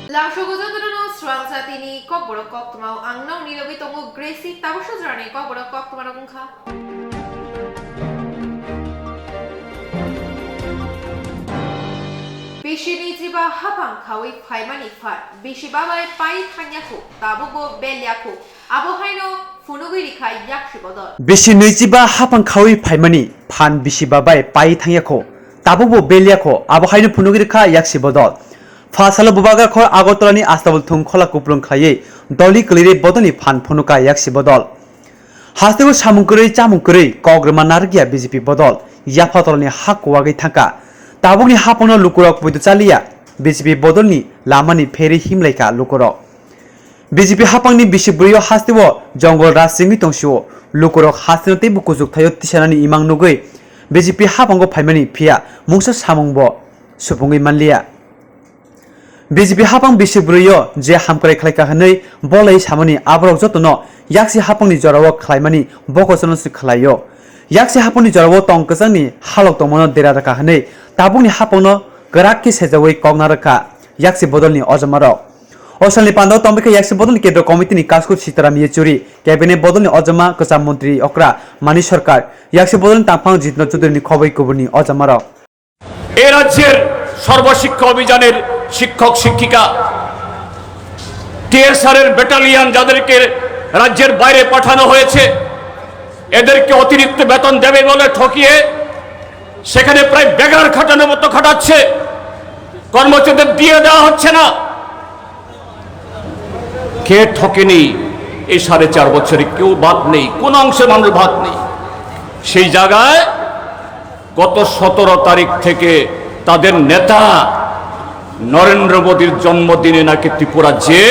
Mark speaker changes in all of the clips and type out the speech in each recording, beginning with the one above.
Speaker 1: Langsung gozando strangsa tini kok borok kok mau angnau ni lobi tongu gresi tabu sojrani kok borok kok tumara kungka. Bishini jiba hapang kawi paimani fat bishibabai pai tanyaku tabu go belyaku abo haino funugiri kai yakshi bodol.
Speaker 2: Bishini jiba hapang kawi paimani pan bishibabai pai tanyaku tabu go belyaku abo haino funugiri kai yakshi bodol. Fasalo bubaga khor agotolani astabul thum khola kuprung khaye doli klire bodoni phan phunuka yaksi bodol hastego samungkuri chamungkuri kograma nargia BJP bodol yafatolani hak wagai thaka tabungni hapono lukurok buidu chalia BJP bodolni lamani pheri himlaika lukurok BJP hapangni bisibrio hastego jongol rasingi tongshio lukurok hastenote bukujuk thayo tisanani imang nugui BJP hapango phaimani phia mungsa samungbo supungi manlia BJP hapang bisibrio je hamkrai khlaika hanei bolai samani abrok jotono yaksi hapangni jorawo khlaimani bokosono si khlaio yaksi hapangni jorawo tongkasani halok tongmono dera raka hanei tabungni hapangno grakki sejawai kogna raka yaksi bodolni ojamaro osalni pando tombika yaksi bodolni kedro komitini kasko sitaram yechuri cabinet bodolni ojama kasa mantri okra mani sarkar yaksi bodolni tampang jitno chudurni khoboi kubuni ojamaro
Speaker 3: এই রাজ্যের সর্বশিক্ষা অভিযানের শিক্ষক শিক্ষিকা TSR এর battalion যাদেরকে রাজ্যের বাইরে পাঠানো হয়েছে এদেরকে অতিরিক্ত বেতন দেবে বলে ঠকিয়ে সেখানে প্রায় বেগার খাটানোর মতো খাটাচ্ছে কর্মচারীদের দিয়ে দেওয়া হচ্ছে না কে ঠকেনি এই 4.5 বছরে কেউ বাদ নেই কোন অংশের মানুষ বাদ নেই সেই জায়গায় গত 17 তারিখ থেকে তাদের নেতা নরেন্দ্র মোদীর জন্মদিনে নাকি ত্রিপুরা যে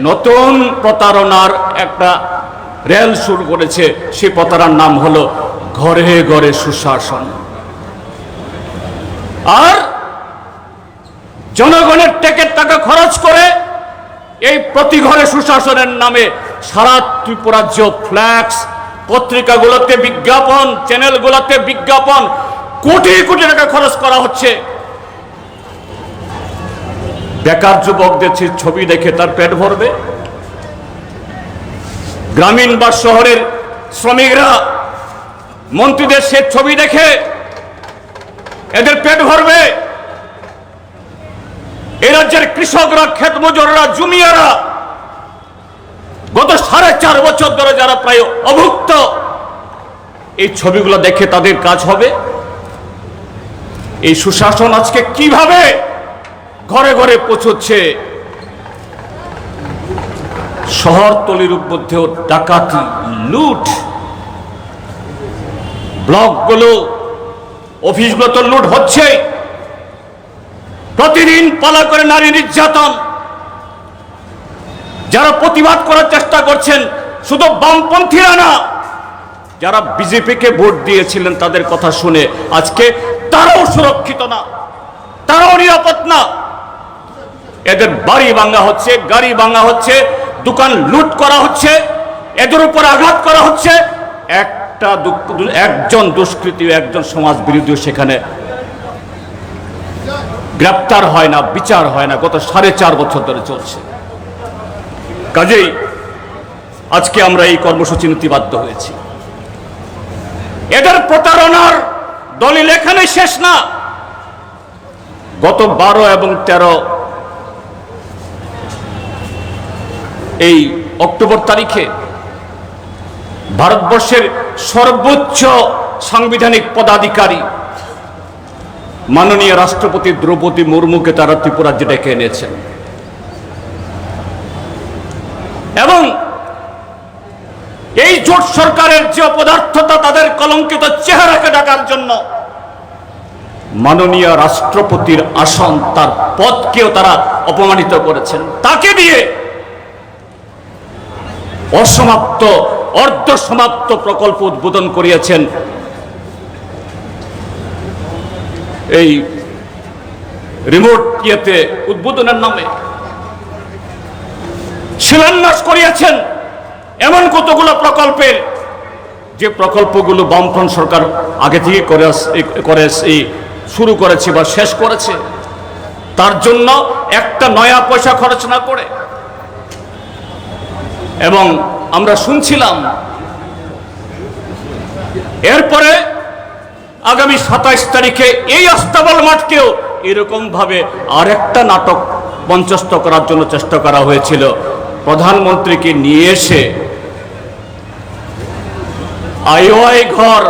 Speaker 3: নতুন প্রতারণার একটা রেল শুরু করেছে সেই প্রতারণার নাম হলো ঘরে ঘরে সুশাসন আর জনগণের টেকের টাকা খরচ করে এই প্রতি ঘরে সুশাসনের নামে সারা ত্রিপুরাজ্য ফ্ল্যাক্স পত্রিকাগুলোতে বিজ্ঞাপন চ্যানেলগুলোতে বিজ্ঞাপন কোটি কোটি টাকা খরচ করা হচ্ছে বেকার যুবকদের ছবি দেখে তার পেট ভরবে গ্রামীণ বা শহরের শ্রমিকরা মন্ত্রীদের সে ছবি দেখে এদের পেট ভরবে এই রাজ্যের কৃষকরা ক্ষেত মজুররা জমিয়ারা গত 4.5 বছর ধরে যারা প্রায় অভুক্ত এই ছবিগুলো দেখে তাদের কাজ হবে এই সুশাসন আজকে কিভাবে ঘরে ঘরে পৌঁছচ্ছে শহরতলির মধ্যেও ডাকাতি লুট ব্লকগুলো অফিসগুলো তো লুট হচ্ছে প্রতিদিন পালা করে নারী নির্যাতন যারা প্রতিবাদ করার চেষ্টা করছেন শুধু বামপন্থীরা না যারা বিজেপিকে ভোট দিয়েছিলেন তাদের কথা শুনে আজকে তারাও সুরক্ষিত না তারাও নিরাপদ না এদের বাড়ি ভাঙা হচ্ছে গাড়ি ভাঙা হচ্ছে দোকান লুট করা হচ্ছে এদের উপর আঘাত করা হচ্ছে একজন দুষ্কৃতী একজন সমাজ বিরোধী সেখানে গ্রেপ্তার হয় না বিচার হয় না গত 4.5 বছর ধরে চলছে কাজেই আজকে আমরা এই কর্মসূচি নিতে বাধ্য হয়েছি এদের প্রতারণার দলিল এখানে শেষ না গত 12 এবং 13 এই অক্টোবর তারিখে ভারতবর্ষের সর্বোচ্চ সাংবিধানিক পদাধিকারী মাননীয় রাষ্ট্রপতি দ্রৌপদী মুর্মুকে তারা ত্রিপুরাজ্যে ডেকে এনেছেন এবং এই জোট সরকারের যে অপদার্থতা তাদের কলঙ্কিত চেহারাকে ঢাকার জন্য মাননীয় রাষ্ট্রপতির আসন তার পদকেও তারা অপমানিত করেছেন তাকে দিয়ে অসমাপ্ত অর্ধ সমাপ্ত প্রকল্প উদ্বোধন করিয়েছেন এই রিমোট ইয়েতে উদ্বোধনের নামে শিলান্যাস করিয়েছেন এমন কতগুলো প্রকল্পের যে প্রকল্পগুলো বামফ্রন্ট সরকার আগে থেকে করে শুরু করেছে বা শেষ করেছে তার জন্য একটা নয়া পয়সা খরচ না করে। এবং আমরা শুনছিলাম এরপরে আগামী 27 তারিখে এই আস্তাবল মাঠকেও এরকম ভাবে আরেকটা নাটক মঞ্চস্থ করার জন্য চেষ্টা করা হয়েছিল। প্রধানমন্ত্রীকে নিয়ে এসে আইওআই ঘর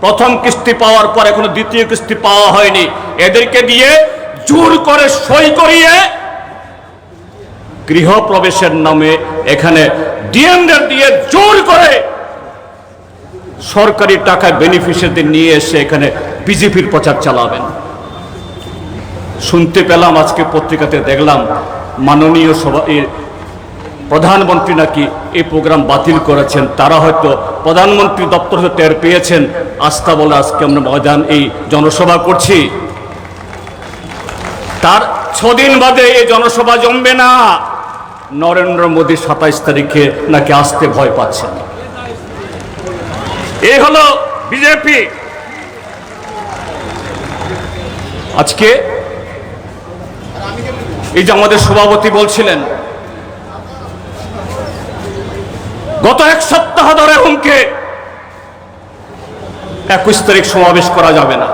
Speaker 3: প্রথম কিস্তি পাওয়ার পর এখনো দ্বিতীয় কিস্তি পাওয়া হয়নি, এদেরকে দিয়ে জোর করে সই করিয়ে গৃহপ্রবেশের নামে এখানে ডিএমদের দিয়ে জোর করে সরকারি টাকায় বেনিফিশিয়ারিদের নিয়ে এসে এখানে বিজেপির প্রচার চালাবেন। শুনতে পেলাম আজকে পত্রিকাতে দেখলাম মাননীয় প্রধানমন্ত্রী নাকি এই প্রোগ্রাম বাতিল করেছেন। তারা হয়তো প্রধানমন্ত্রী দপ্তর হতে টের পেয়েছেন, আস্থা বলে আজকে আমরা ময়দান এই জনসভা করছি। তার 6 দিন বাদে এই জনসভা জমবে না। নরেন্দ্র মোদী 27 তারিখে নাকি আসতে ভয় পাচ্ছেন। এই হলো বিজেপি। আজকে এই যে আমাদের সভাপতি বলছিলেন গত 1 সপ্তাহ ধরে হুমকে 21 তারিখ সমাবেশ করা যাবে না।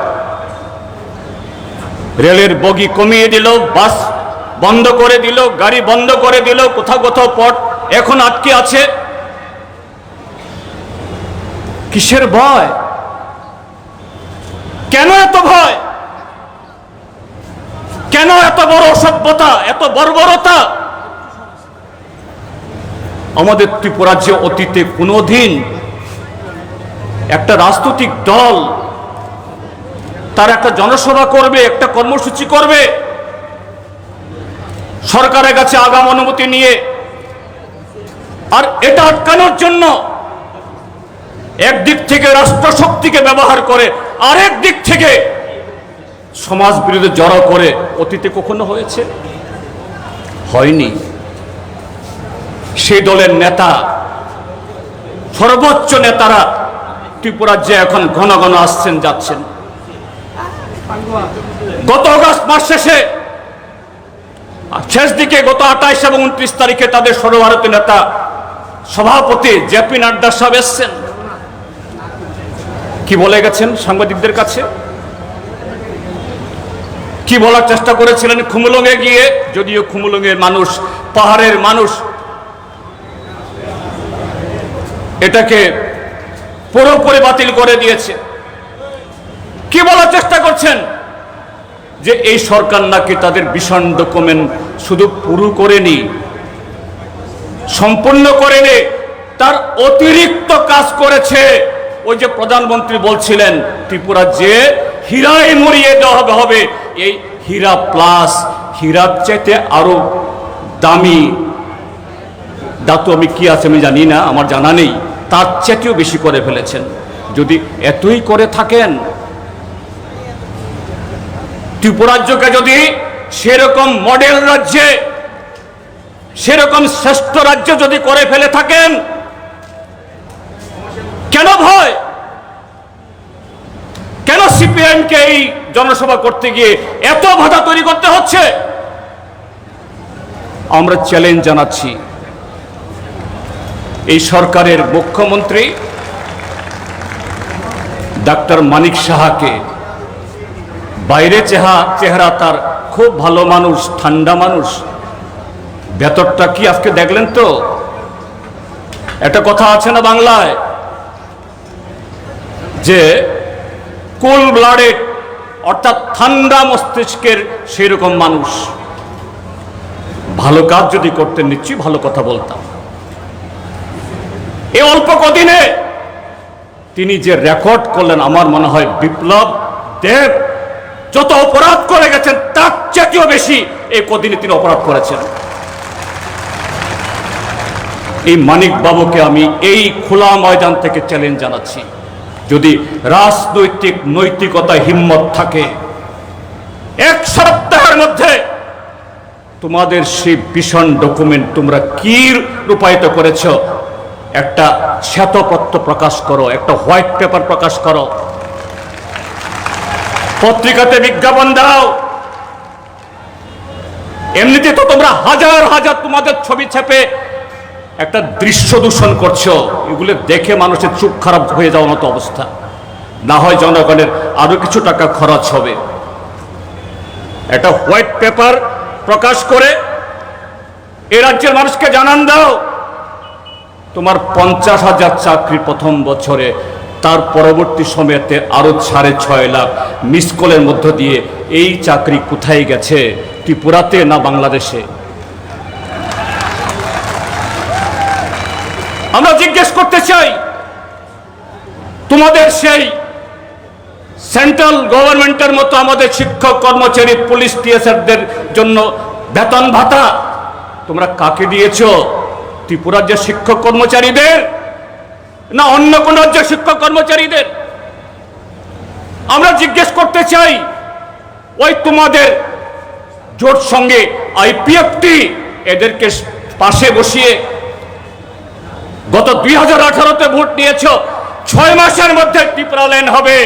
Speaker 3: রেলের বগি কমিয়ে দিল, বাস বন্ধ করে দিল, গাড়ি বন্ধ করে দিল, কোথাও কোথাও পথ এখন আটকে আছে। কিসের ভয়? কেন এত ভয়? কেন এত বড় অসভ্যতা, এত বর্বরতা? আমাদের ত্রিপুরা রাজ্যে অতীতে কোনোদিন একটা রাজনৈতিক দল তার একটা জনসভা করবে, একটা কর্মসূচি করবে সরকারের কাছে আগাম অনুমতি নিয়ে, আর এটা আটকানোর জন্য একদিক থেকে রাষ্ট্রশক্তিকে ব্যবহার করে আরেক দিক থেকে সমাজ বিরোধী জড়ো করে অতীতে কখনো হয়েছে? হয়নি। সেই দলের নেতা, সর্বোচ্চ নেতারা ত্রিপুরা রাজ্যে এখন ঘন ঘন আসছেন যাচ্ছেন। গত আগস্ট মাস শেষ দিকে গত 28 এবং 29 তারিখে তাদের সর্বভারতীয় নেতা সভাপতি জেপি নাড্ডা সাহেব এসছেন। কি বলে গেছেন সাংবাদিকদের কাছে? কি বলার চেষ্টা করেছিলেন খুমুলুঙে গিয়ে? যদিও খুমুলুঙের মানুষ, পাহাড়ের মানুষ এটাকে পুরোপুরি বাতিল করে দিয়েছে। কি বলার চেষ্টা করছেন? যে এই সরকার নাকি তাদের ভীষণ ডকুমেন্ট শুধু পুরো করেনি, সম্পূর্ণ করেনি, তার অতিরিক্ত কাজ করেছে। ওই যে প্রধানমন্ত্রী বলছিলেন ত্রিপুরা যে হীরায় মরিয়ে দেওয়া হবে, এই হীরা প্লাস, হীরার চাইতে আরো দামি ধাতু আমি কি আছে আমি জানি না, আমার জানা নেই, তার চাইতেও বেশি করে ফেলেছেন। যদি এতই করে থাকেন, ত্রিপুরা রাজ্যকে যদি সেরকম মডেল রাজ্যে, সেরকম শ্রেষ্ঠ রাজ্য যদি করে ফেলে থাকেন, কেন ভয়? কেন সিপিএমকে এই জনসভা করতে গিয়ে এত বাধা তৈরি করতে হচ্ছে? আমরা চ্যালেঞ্জ জানাচ্ছি এই সরকারের মুখ্যমন্ত্রী ডাক্তার মানিক সাহাকে। বাইরে চেহারা তার খুব ভালো মানুষ, ঠান্ডা মানুষ, ভেতরটা কি আজকে দেখলেন তো? একটা কথা আছে না বাংলায় যে কুল ব্লাডেড, অর্থাৎ ঠান্ডা মস্তিষ্কের সেরকম মানুষ। ভালো কাজ যদি করতেন নিশ্চয়ই ভালো কথা বলতাম। এই অল্প কদিনে তিনি যে রেকর্ড করলেন, আমার মনে হয় বিপ্লব দেব যত অপরাধ করে গেছেন তার চেয়েও বেশি এই কদিনে তিনি অপরাধ করেছেন। এই মানিক বাবুকে আমি এই খোলা ময়দান থেকে চ্যালেঞ্জ জানাচ্ছি, যদি রাজনৈতিক নৈতিকতা হিম্মত থাকে, 1 সপ্তাহের মধ্যে তোমাদের সেই ভীষণ ডকুমেন্ট তোমরা কি রূপায়িত করেছ, একটা শ্বেতপত্র প্রকাশ করো, একটা হোয়াইট পেপার প্রকাশ করো, পত্রিকাতে বিজ্ঞাপন দাও, এমনিতে তো তোমরা হাজার হাজার তোমাদের ছবি ছাপে একটা দৃশ্য দূষণ করছো, এগুলো দেখে মানুষের চোখ খারাপ হয়ে যাওয়ার মতো অবস্থা। না হয় জনগণের আরো কিছু টাকা খরচ হবে। একটা হোয়াইট পেপার প্রকাশ করে এ রাজ্যের মানুষকে জানান দাও তোমার 50,000 চাকরি প্রথম বছরে, তার পরবর্তী সময়তে আরো 6.5 লাখ মিস কলের মধ্য দিয়ে এই চাকরি কোথায় গেছে, ত্রিপুরাতে না বাংলাদেশে? আমরা জিজ্ঞেস করতে চাই, তোমাদের সেই সেন্ট্রাল গভর্নমেন্টের মতো আমাদের শিক্ষক কর্মচারী, পুলিশ, টিএসআরদের জন্য বেতন ভাতা তোমরা কাকে দিয়েছো? ত্রিপুরার যে শিক্ষক কর্মচারীদের, না অন্য কোন রাজ্যের শিক্ষক কর্মচারীদের? আমরা জিজ্ঞেস করতে চাই, ওই তোমাদের জোট সঙ্গে আইপিএফটি এদেরকে পাশে বসিয়ে গত 2018-তে ভোট নিয়েছ, 6 মাসের মধ্যে ত্রিপুরা ল্যান্ড হবে।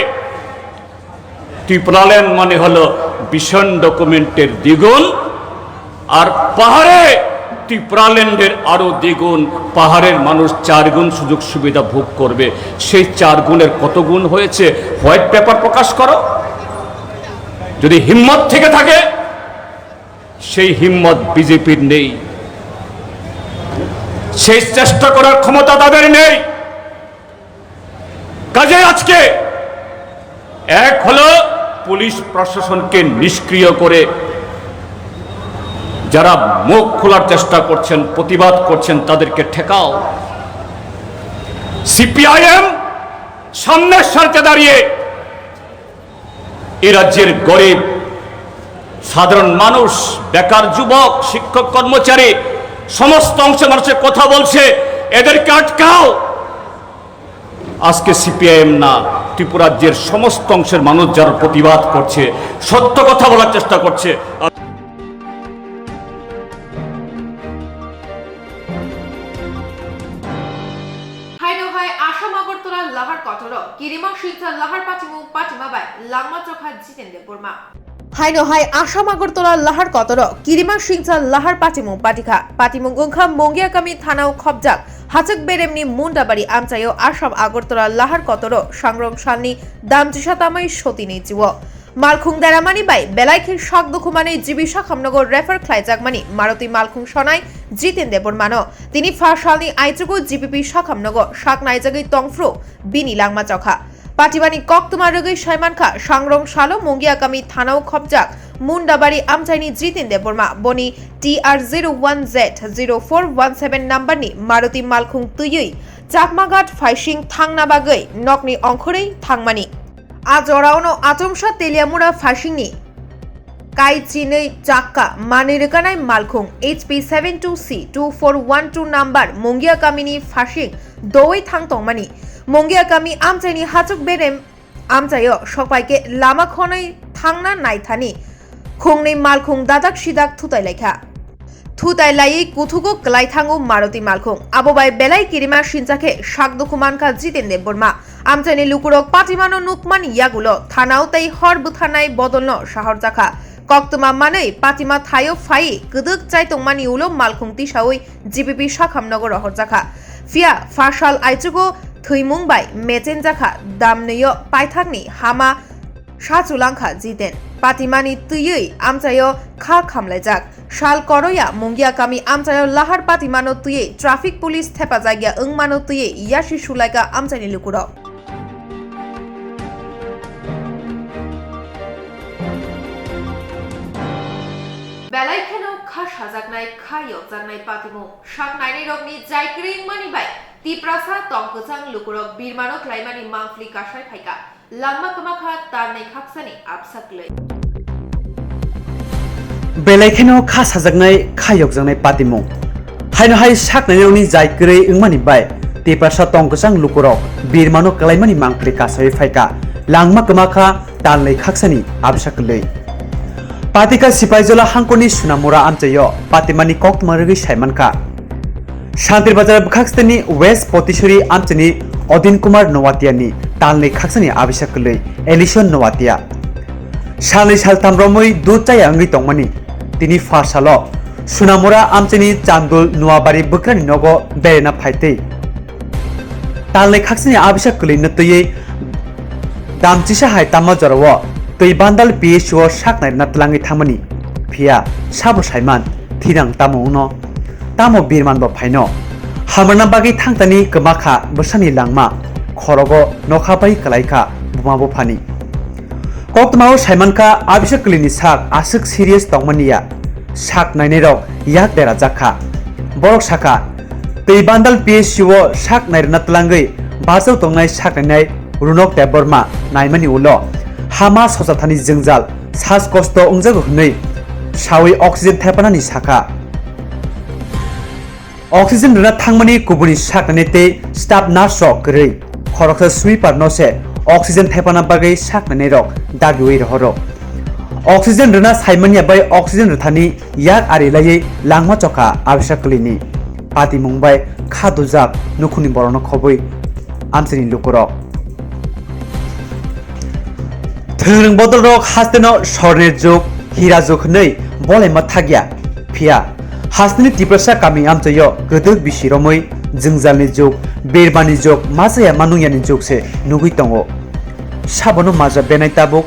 Speaker 3: ত্রিপুরা ল্যান্ড মানে হলো ভিশন ডকুমেন্টের দ্বিগুণ, আর পাহাড়ে ত্রিপুরা ল্যান্ডের আরো দ্বিগুণ। পাহাড়ের মানুষ 4 গুণ সুযোগ সুবিধা ভোগ করবে। সেই 4 গুণের কত গুণ হয়েছে হোয়াইট পেপার প্রকাশ করো। যদি হিম্মত থেকে থাকে, সেই হিম্মত বিজেপির নেই, সেই চেষ্টা করার ক্ষমতা তাদের নেই। কাজে আজকে এক হলো পুলিশ প্রশাসনকে নিষ্ক্রিয় করে যারা মুখ খোলার চেষ্টা করছেন, প্রতিবাদ করছেন, তাদেরকে ঠেকাও। সিপিআইএম সামনের সারিতে দাঁড়িয়ে এই রাজ্যের গরিব সাধারণ মানুষ, বেকার যুবক, শিক্ষক কর্মচারী, সমস্ত অংশের মানুষের কথা বলছে, এদেরকে আটকাও। আজকে সিপিআইএম না, ত্রিপুরা রাজ্যের সমস্ত অংশের মানুষ যারা প্রতিবাদ করছে, সত্য কথা বলার চেষ্টা করছে।
Speaker 1: আসাম আগরতলা লাহার কটর কিরিমা শিলচর লাহার পাটিমু পাটিমাবাই লাংমা চোখা জিতেন্দ্র বর্মা হাই আসাম আগরতলা লাহার কটর কিরিমা শিলচর লাহার পাটিমু পাটিখা পাটিমু গংখা মঙ্গিয়াকামি থানাও খবজাক হাচক বেরেমনি মুন্ডাবাড়ি আমচাইও আসাম আগরতলা লাহার কটর সংগ্রাম সালনি দামজিসা তামাই সতিনি জিও মালখুং দেরামানি বাই বেলাইখির শাক দুখুমানে জিবি শাখামনগর রেফার খ্লাইজাকমানি মারুতি মালখুং সনাই জিতেন্দ্র বর্মানো তিনি ফাশালনি আইচুগু জিপিপি শাখামনগর শাক নাইজাগি টংফ্রো বিনি লাংমা চখা পাটিবানি কক্তমা রগৈ সাইমানখা সংগ্রম সালো মঙ্গিয়াকামি থানাও খবজাক মুন্ডাবাড়ি আমচাইনি জিতেন্দ্র বর্মা বনি TR01Z0417 নাম্বারনি মারুতি মালখুং তুইই চাকমাঘাট ফাইসিং থাংনাবাগৈ নকনি অংখরৈ থাংমানি আজরাউনো আচমসা তেলিয়ামুড়া ফাইসিংনি কাই চিनै চাক্কা মানিরকানাই মালখুং HP72C2412 নাম্বার মঙ্গিয়াকামিনি ফাইসিং দই থাংতংমানি মঙ্গিয়াকামি আমচাইনি হাচক বেরেম আমচাইও সবাইকে লামা খनै থাংনা নাইথানি খুংনি মালখুং দাদাক সিদাক থুতাই লেখা থুতাই লাই কুথুগো ক্লাইথাঙ্গু মারুতি মালখুং আবোবাই বেলাই কিরিমা সিনচাকে শাক দুখুমানকা জিতেন্দ্র বর্মা আমচাইনি লুকুরক পাটিমানো নুকমান ইয়াগুলো থানাও তাই হরবু থানায় বদলন শহর জাখা কক্তমা মানেই পাটিমা থাইও ফাই গদক চাইতংমানি উলো মালখুং তিসাওই জিপিপি শাখামনগর রহর জাখা ফিয়া ফাশাল আইচুগো থৈমুংবাই মেচেন জাখা দামনৈয় পাইথাকনি হামা সাচুলাংখা জিতেন পাটিমানি তুইयै আমচাইও খা খামলাইজাক শাল করয়া মঙ্গিয়াকামি আমচাইও লাহার পাটিমানো তুইयै ট্রাফিক পুলিশ থেপা জায়গা ওংমানো তুইयै ইয়াসি সুলাইকা আমচাইনি লুকুর বেলাইখেনো খা সাজাকনাই খাইয়ক জাগনাই পাতিমু শাক নাইনি রগনি জাইক্রিং মানিবাই তিপ্রাসা টংকচাং লুকুরক বীরমানক লাইমানি মাংফলি কাশাই ফাইকা লাম্মা কমাখা তারনাই খাকসানি আপসাকलै
Speaker 2: बेलायखेनो खा साजागनाय खायक जानाय पातिमु हायनो हाय साकनायनि जायग्रै इंमानि बाय तेपारसा टंकसां लुकुरक बिरमानो कलायमानि मांफ्ले कासाय फायका लांमा कमाखा तालनै खाकसानि आबसाकलै पातिका सिपाइजला हांकोनि सुनामुरा आमचायो पातिमानि कक्तमारगै साइमानका शान्तिर बाजार बखाक्सनि वेस्ट पतिशरी आमचनि अदिन कुमार नवातियानि तालनै खाकसानि आबसाकलै एलिसन नवातिया सानै सालथाम रमै दुचाय आंगै तंमानि tini farsalo Sunamura amchini chandul nuabari bukrani nogo berena phaite talne khaksini abhishek kulin tuye damchisa hai tamma jarawo tui bandal PSO saknai natlangi thamani phia sabu saiman thirang tamo uno tamo birman bo phaino hamarna bagi thangtani kemakha bosani langma khorogo nokhapai kalaika bumabo phani koktmao saimanka abhishek kulini sak asuk serious tongmaniya sak nainai rok yak dera jakha borok saka tui bandal PSO sak nair natlangi basau tongnai sak nainai runok deborma naimani ulo hama sojathani jingjal sas kosto ungjago hnei sawi oxygen thepanani saka oxygen rena thangmani kubuni saknete staff nurse rok grei khoroksa sweeper no se oxygen thepana bagai saknane rok dagiwi rohoro oxygen rena saimania bai oxygen rthani yak ari lai langma chokha abshaklini pati mumbai khadujak nukhuni borono khoboi amsini lukurok Thurung bodol rok hasteno sorner jog hira jog nei bolai mathagya phia hasteni tiprasa kami amchayo godok bisiromoi jingjalni jog berbani jog masaya manungyani jog se nugui tongo sabono maja benai tabuk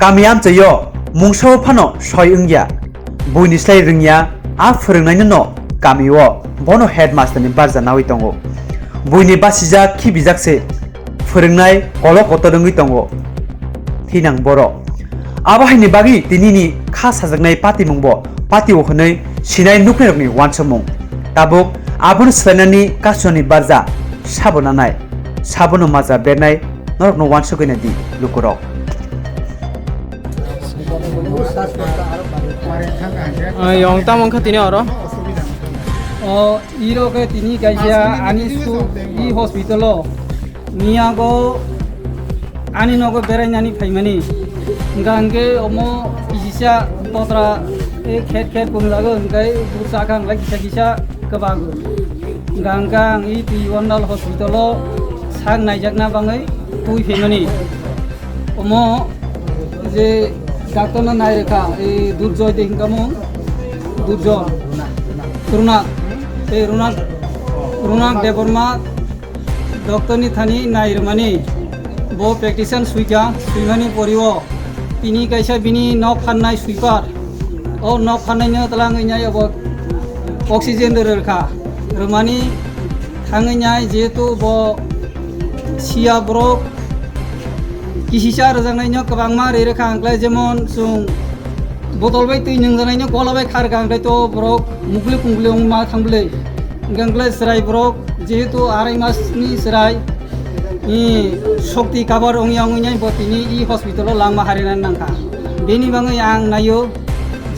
Speaker 2: kami amchayo mungsaw phano soi ungya buinislai rungya a phurungnaini no kamiwo bono headmaster ni barja nawi tongo buini basija khibijak se phurungnai kolo kotorungui tongo Tinang boro abahini bagi tinini kha sajaknai pati mungbo pati okhnai sinai nuknerokni wansomung tabuk abun slanani kasoni barja sabonanai sabono maja bernai norokno wansogena di lukurok
Speaker 4: Yang tamang katini oro. Iro ke tini kaisa ani su I hospital lo niago ani nogo beranyani phaimani ngangge omo isisa totra e khet punglago ngai bursa khang lagi sagisa kebago nganggang I Piwandal hospital lo sang naijakna bangai tui phaimani omo je doctor na nai rekha e durjoy dehingkamu durjoy runak deborma doctor ni thani nairmani bo practitioner suimani poriwo tini kaisa bini nok phanai sweeper o nok phanai no talang nyai abo oxygen rekha rumani thangai nyai jetu bo sia brok kisisa rajangai no kabangma rekha anglai jemon sung botol bai tui ningjanai no kola bai khar ganglai to brok mugli ma thangle ganglai serai brok jetu arai mas ni serai I shokti kabar ongyang ongyang botini I hospital langma harinan nangka bini bangai ang nayo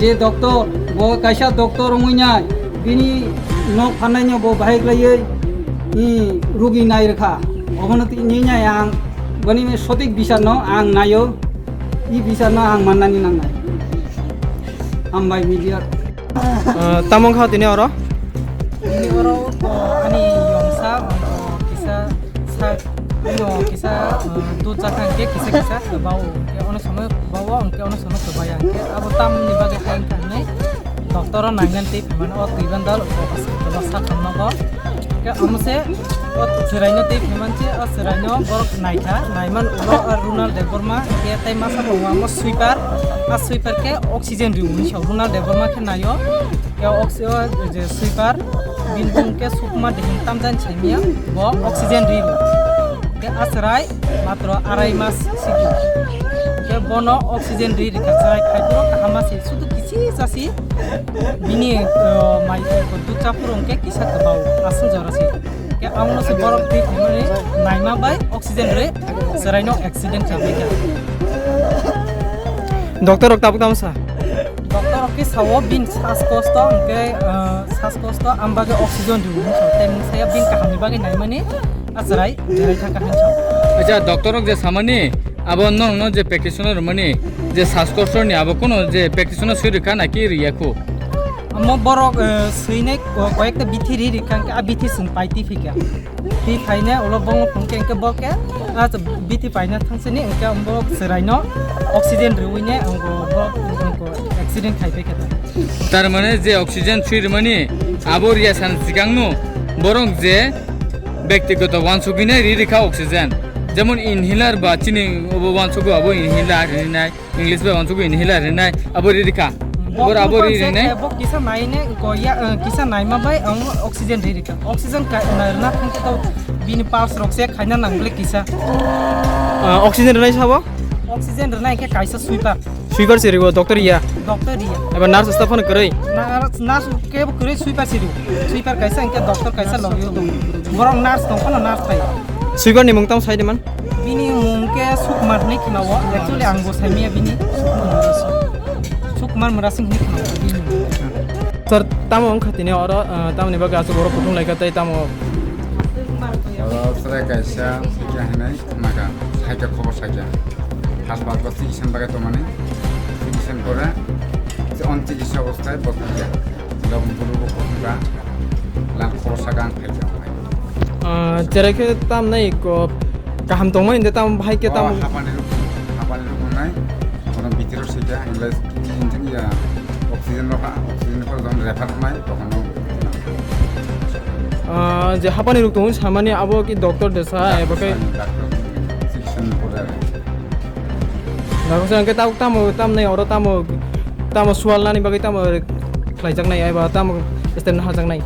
Speaker 4: je doctor bo kaisa doctor ongyang bini nok phanai no bo bahai lai I rugi nai rekha obonati ninya yang bani me sotik bisar no ang nayo I bisar no ang manani nangai ambai media
Speaker 5: tamong kha tini oro
Speaker 4: ini oro ani yomsa kisa sa Ano kisa du chakang ke kisa bau ke ono sono bau onke ono sono kebaya ke abo tam ni bage kain kanai doktor nangan ti man o Piwandal hospital sa khamna go ke amse o seraino ti man che o seraino borok naitha naiman ulo runal deborma ke tai masa bo amo sweeper ke oxygen ri uni runal deborma ke nayo ke oxygen je sweeper bilbung ke sukma dehim tamjan chemia bo oxygen ri ke asrai matro arai mas sigi ke bono oxygen ri rikharai khaibro kahama se sudu kisi sasi bini mai ko ducha purong ke kisa kabau asun jarasi ke amno se borok ti khimani naima bai oxygen re saraino accident khabika
Speaker 5: doctor ok tabuk tamsa
Speaker 4: doktor ke sawo bin sas kosto ambage oxygen ri uni so tem saya bin kahami bage naimani asrai jerai thaka hancha
Speaker 5: acha doctor ok je samani abo no je practitioner mani je saskostor ni abo kono je practitioner suri kana ki riyako
Speaker 4: ammo borok suine koyekta bithiri rikang ke abithi sing paiti fika ti phaine olo bong phungke ke boke a bithi paina thangsini ke ambo seraino oxygen ruine amgo borok oxygen খাইবে খেতা
Speaker 5: তার মানে যে oxygen সুইর মানে আবর ইয়া সান সিগাংনো বরং যে ব্যক্তিগত ওয়ানসুকিনে রিরিখা oxygen যেমন inhaler বা চিনি ওয়ানসুকু আবো ইনহেলার হিনাই ইংলিশ বা ওয়ানসুকু ইনহেলার হিনাই আবো রিরিখা বর আবো রিরিনাই
Speaker 4: bok kisa naine goya kisa naima bai ang oxygen ririka oxygen na thangke to bini pass rokse khaina nangle kisa
Speaker 6: oxygen নাই চাব
Speaker 4: oxygen rna ke kaisa sweeper
Speaker 6: sweeper সিরিব ডক্টর ইয়া
Speaker 4: doctor dia
Speaker 6: এবার nurse স্থাপন করে
Speaker 4: nurse ke kure sweeper siru sweeper kaisa angke doctor kaisa logyo to borong nurse tong kono nurse thai
Speaker 6: sweeper নি মংতাম সাইডে মান
Speaker 4: bini mungke sukmar ni khinawo actually ang bo saimia bini sukmar murasing ni khinawo bini
Speaker 6: sir তামো খাতিনে অর তামনি বাগে আছে বড় পুতুং লাইকা তাই তামো
Speaker 7: সরাই কাইসা সিকিয়া হেনাই নাগা সাইকে খবর সাইকে হাসপাতাল বা চিকিৎসা বাগে তো মানে চিকিৎসা করে অনচিকিৎসা অবস্থায় বদলিয়া লবণ পুরো প্রথমটা লাভ খবর সাগা আং খাইছে
Speaker 6: যেরাকে তাম নাই কো কাহাম দংমা ইন্দে তাম ভাইকে তাম
Speaker 7: হাপানির নাই কোনো ভিতরের সেটা ইংলিশ ইঞ্জিন ইয়া অক্সিজেন রখা অক্সিজেন পর যখন রেফার নাই তখন
Speaker 6: যে হাপানি রুক দং সামানি আবো কি ডক্টর দেসা এবাকে
Speaker 7: ডাক্তার চিকিৎসা করে
Speaker 6: নাগসে আংকে তাও তাম নাই অর তামো সুয়ালনানি বাগে তামো খ্লাইজাক নাই আইবা তামো স্টেপ না হাজাক নাই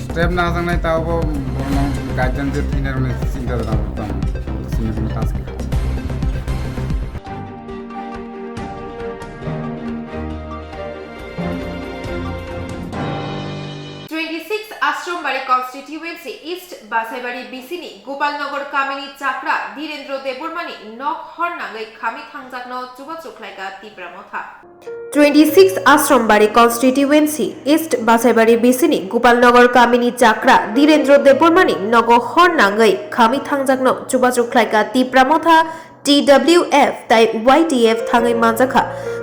Speaker 7: স্টেপ না জানাই তাও বর্ণ গাইডলাইন যে থিনের মানে চিন্তা করতাম সিনে কোনো কাজ করে
Speaker 1: আশ্রমবাড়ি কনস্টিটিউয়েন্সি ইস্ট বাসাইবাড়ি বিসিনি গোপালনগর কামিনী চাকরা ধীরেন্দ্র দেববর্মানি নক হরনাঙ্গৈ খামি থাংজাকনো চুবাচুখলাইকা তিপ্রামথা 26 আশ্রমবাড়ি কনস্টিটিউয়েন্সি ইস্ট বাসাইবাড়ি বিসিনি গোপালনগর কামিনী চাকরা ধীরেন্দ্র দেববর্মানি নগ হরনাঙ্গৈ খামি থাংজাকনো চুবাচুখলাইকা তিপ্রামথা TWF তাই YTF থাঙ্গৈ মানজাখা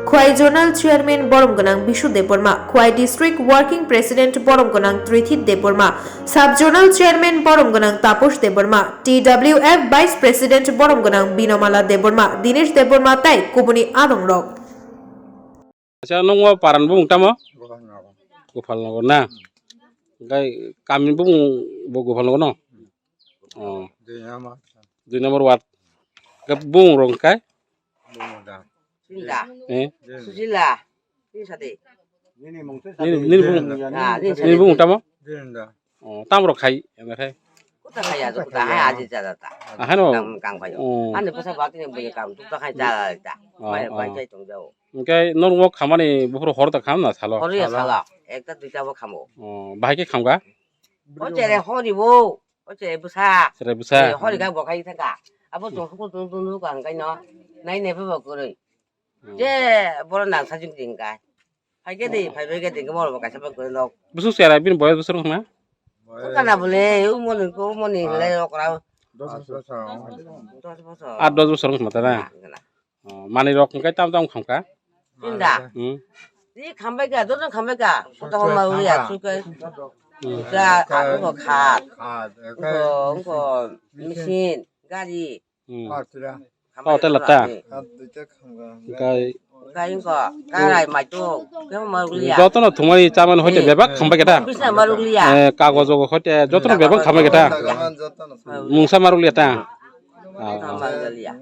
Speaker 1: খোয়াই জোনাল চেয়ারম্যান বরমগনাং Bishu Debbarma Khowai district working president বরমগনাং Trithit Debbarma sub zonal chairman বরমগনাং Tapas Debbarma TWF vice president বরমগনাং বিনমালা দেববর্মা দীনেশ দেববর্মা তাই কুবনি আদং রক
Speaker 8: আচ্ছা নং পারান বুং তামো গোপালনগর না গাই কামিন বুং গোপালনগর ন দুই নম্বর ওয়ার্ড বুং রং কাই
Speaker 9: Sinda. Susila. Ini sate.
Speaker 8: ni buং তামো তাম রক খাই এমে খাই
Speaker 9: Kuta kaya tu kuta hai aja jada ta.
Speaker 8: হানো
Speaker 9: Kang payo. Ane pasa bakti ni punya kam tu ta kai jada ta. Mai mai jai tong jauh.
Speaker 8: গাই নরম খামানি বহু হরতা খাম না সালো
Speaker 9: Hori ya salah. Ekta duita bo kamu.
Speaker 8: বাহাইকে খামগা
Speaker 9: O cere hori bo. O cere busa.
Speaker 8: সেটা বুঝা
Speaker 9: Hori kai bo kai thaka. Abo tong ko tong kang kai no. Nai ne bo koroi. Je boro nang sajung ding kai. Pai ke di pai ke ding mo bo kai sa bo koroi lo.
Speaker 8: বুঝু সেরা বিন বয়স বছর না
Speaker 9: Bukan apa boleh. Umur ni le okra.
Speaker 8: 8-10 বছর মাতা না মানে rock গাই তাম তাম খামকা
Speaker 9: Sinda. Ni kambai ka, doon kambai ka. Punta ko mauli at suka. Sa ako khat. Ko mesin, gaji.
Speaker 8: Kau telata guy
Speaker 9: Kain ko, karai mai tu. Ko mauli at.
Speaker 8: যত না তোমার চামান হইতে বেবাক খামবা কেটা
Speaker 9: Bisa mauli at.
Speaker 8: কাগজ হইতে যত না বেবাক খামবা কেটা মুংসা মারুলি এটা
Speaker 9: Mauli at.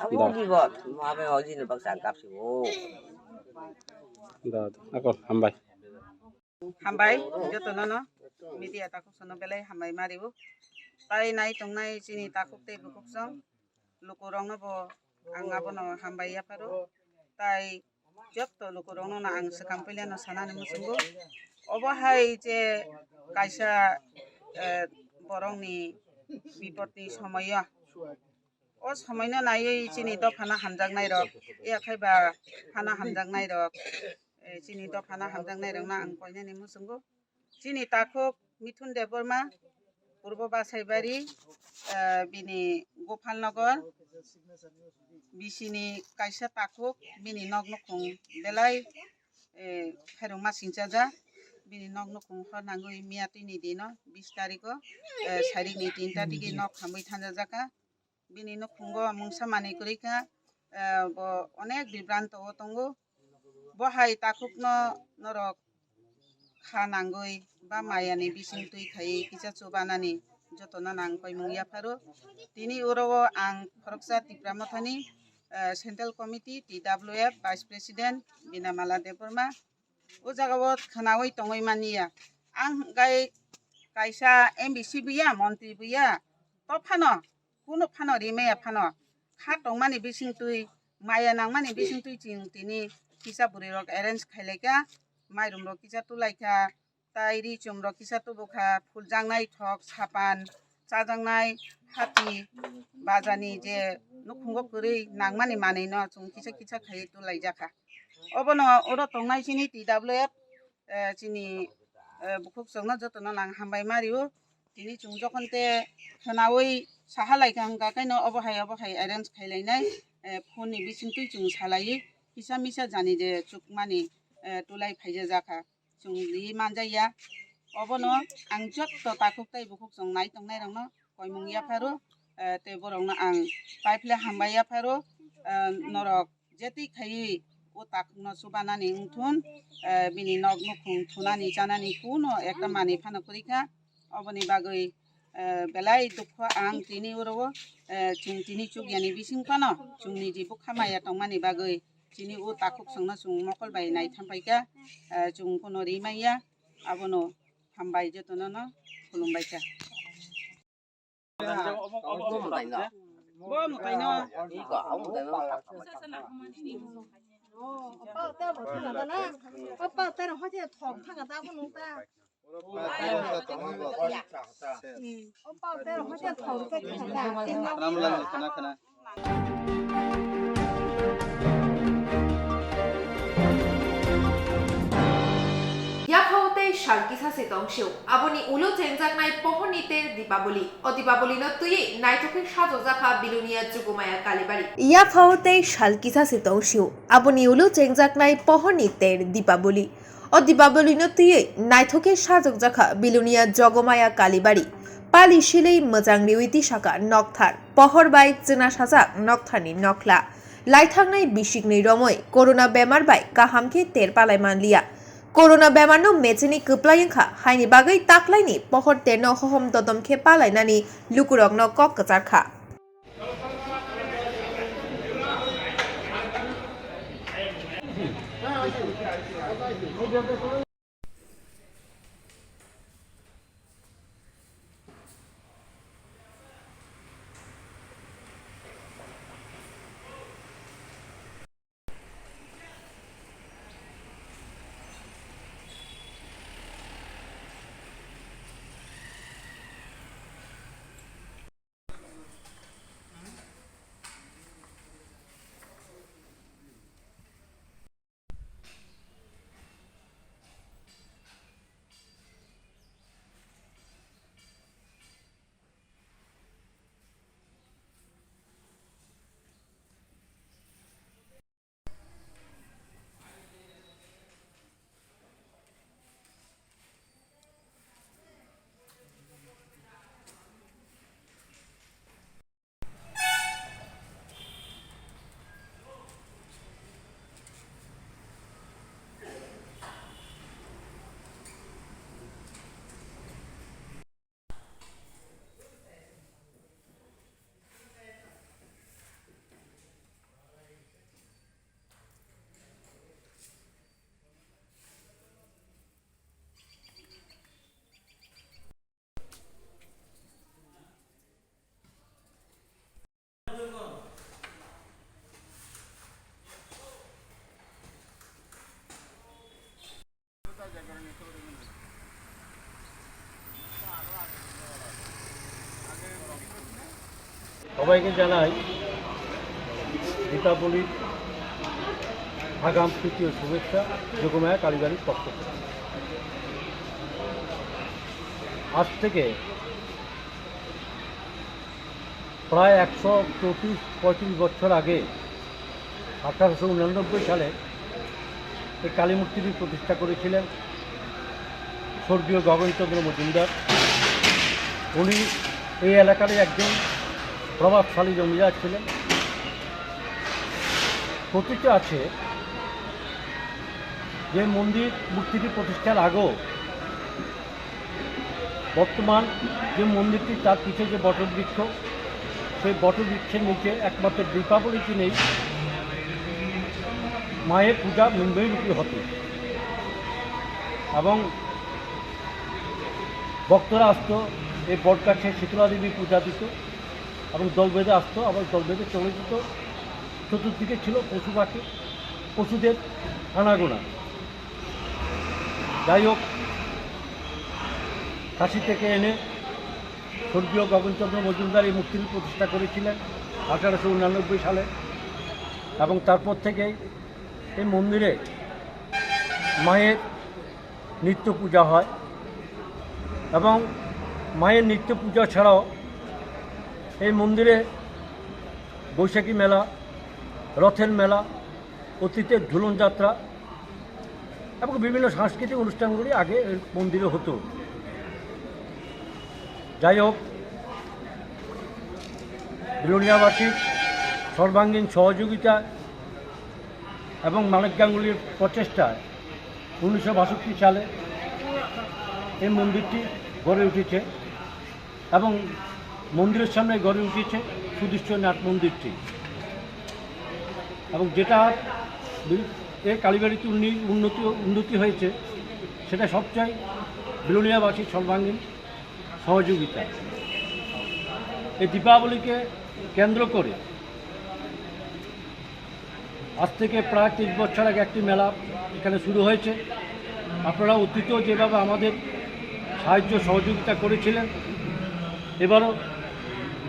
Speaker 9: Ako di ko, mabe hoji ni bagsa kap si wo.
Speaker 8: ako hambai
Speaker 10: হামবাই যতন ন মিডিয়া তাকুক সন বেলাই হামবাই মারিব তাই নাই টং নাই চিনি তাকুক তে বুকুক সং লুকুরং ন bo ang abo no hambay ya paro tai job to lukurong no na ang sekam pilihan no sana ni musungo obo hai je kaisa borong ni bipot ni সময় o সময় na nai chini do phana hamjak nai rok e khai ba phana hamjak nai rok chini do phana hamjak nai rok na ang koina ni musungo chini takuk mithun deborma পূর্ব বাসাইবাড়ি বিনি গোপালনগর বিসিনি কাইসা তাকুক বিনি নগ্নখুং বেলাই ফেরুমা সিংচাজা বিনি নগ্নখুং হরনাঙ্গই মিয়াতিনি দিন 20 তারিখ সারিকনি 3 তারিখে knock খামই থানজা জাকা বিনি নখুঙ্গ মুংসা মানি করিকা অনেক বিভ্রান্ত তঙ্গ बहाय ताकुकनो नरक खानांगै बा मायानि बिसिं तुइ खायै किसा चुबानानि जतना नां कयमुंगिया फारो तिनि उराव आं फरकसा तिप्रामथानि central committee TWF vice president Binamala Debbarma ओ जागाव खनावै तंगै मानिया आं गाय कायसा MBC बिया मंत्री बिया तो फानो कुनो फानो रिमेया फानो खा तंमानि बिसिं तुइ माया नांमानि बिसिं तुइ चिं तिनि किसा बुरि रक अरेंज खाइलायका माइरुम रक किसा तुलायका ताइरि चुम रक किसा तुबुखा फुलजांनाय ठक सापान चाजांनाय हाति बाजानि जे नुखुंगो पुरि नांमानि मानै न चुं किसा किसा खाइ तुलायजाखा अबनो ओरो तंनाय चिनि TWF चिनि बुकुक संनो जतनो नां हामबाय मारियो तिनि चुं जखनते खनावै साहा लायका हंगा काइनो अबहाय अरेंज खाइलायनाय फोननि बिसिं तुइ चुं सालायो किसा मिसा जानि जे चुकमानि तुलाय फाइजा जाखा चुं लि मानजाया अबनो आं जत ताकुक ताइ बुकुक सं नाय तंनाय रंनो कयमुंगिया फारो ते बरंनो आं पाइपले हामबाया फारो नरक जेति खायै ओ ताकुकनो सुबानानि उंथुन बिनि नग नुखुं थुनानि जानानि कुनो एकटा मानि फानो परिखा अबनि बागै बेलाय दुख आं तिनि उराव चुं तिनि चुगियानि बिसिं फानो चुंनि जिबु खामाया तंमानि बागै तिनि ओ ताकुक संनो चुं मकल बाय नाय थामपाइका चुं कुनो रिमाया अबनो हामबाय जतनो न खुलुमबायका
Speaker 1: याखावते शालकिसा से दंशेव आबनी उलो चेंजाकनाय पहनितेर दीपावली ओ दीपावली न तुये नाइटके साजो जाखा बिलुनिया जुगुमाया कालीबाड़ी याखावते शालकिसा से दंशेव आबनी उलो चेंजाकनाय पहनितेर दीपावली ओ दीपावली न तुये नाइटके साजो जाखा बिलुनिया जगमाया कालीबाड़ी पाली शिलै मोजां रिउइति साका नकथार पहरबाय जोना साजाक नकथारनि नखला लाइथांनाय बिसिगनै रमै कोरोना बेमार बाय काहामके तेर पालाय मानलिया कोरोना बेमारनो मेचेनि कोप्लायंखा हाइनि बागै ताक्लायनि पहर तेरनो हहम ददमखे पालायनानि लुकुरगनो कक कचारखा
Speaker 11: সবাইকে জানাই দীপাবলির আগাম তৃতীয় শুভেচ্ছা যোগমায়া কালীবাড়ির পক্ষ থেকে। আজ থেকে প্রায় 135 বছর আগে 1889 সালে এই কালী মূর্তিটি প্রতিষ্ঠা করেছিলেন স্বর্গীয় গগনচন্দ্র মজুমদার। উনি এই এলাকারই একজন প্রভাবশালী জমিদার ছিলেন। কথিত আছে যে মন্দির মূর্তিটি প্রতিষ্ঠার আগেও বর্তমান যে মন্দিরটি তার পিছে যে বটবৃক্ষ, সেই বটবৃক্ষের নিচে একমাত্র দীপাবলি দিনেই মায়ের পূজা মৃন্ময়ীরূপী হতো এবং ভক্তরা আসতো এই বটগাছে শীতলা দেবী পূজা দিত এবং দল বেঁধে আসতো, আবার দল বেঁধে চলে যেত। চতুর্দিকে ছিল পশু পাখি, পশুদের আনাগোনা। যাই হোক, কাশি থেকে এনে স্বর্গীয় গগনচন্দ্র মজুমদার এই মূর্তির প্রতিষ্ঠা করেছিলেন 1889 সালে এবং তারপর থেকেই এই মন্দিরে মায়ের নিত্য পূজা হয় এবং মায়ের নিত্য পূজা ছাড়াও এই মন্দিরে বৈশাখী মেলা, রথের মেলা, অতীতের ঝুলন যাত্রা এবং বিভিন্ন সাংস্কৃতিক অনুষ্ঠানগুলি আগে এই মন্দিরে হতো। যাই হোক, বিলোনিয়াবাসীর সর্বাঙ্গীন সহযোগিতা এবং মানিক গাঙ্গুলির প্রচেষ্টায় 1962 সালে এই মন্দিরটি গড়ে উঠেছে এবং মন্দিরের সামনে গড়ে উঠেছে সুদৃশ্যনাথ মন্দিরটি এবং যেটা এই কালীবাড়িতে উন্নতি হয়েছে সেটা সবচেয়ে বিলোনিয়াবাসীর সর্বাঙ্গীন সহযোগিতা। এই দীপাবলিকে কেন্দ্র করে আজ থেকে প্রায় 30 বছর আগে একটি মেলা এখানে শুরু হয়েছে। আপনারা অতীতেও যেভাবে আমাদের সাহায্য সহযোগিতা করেছিলেন, এবারও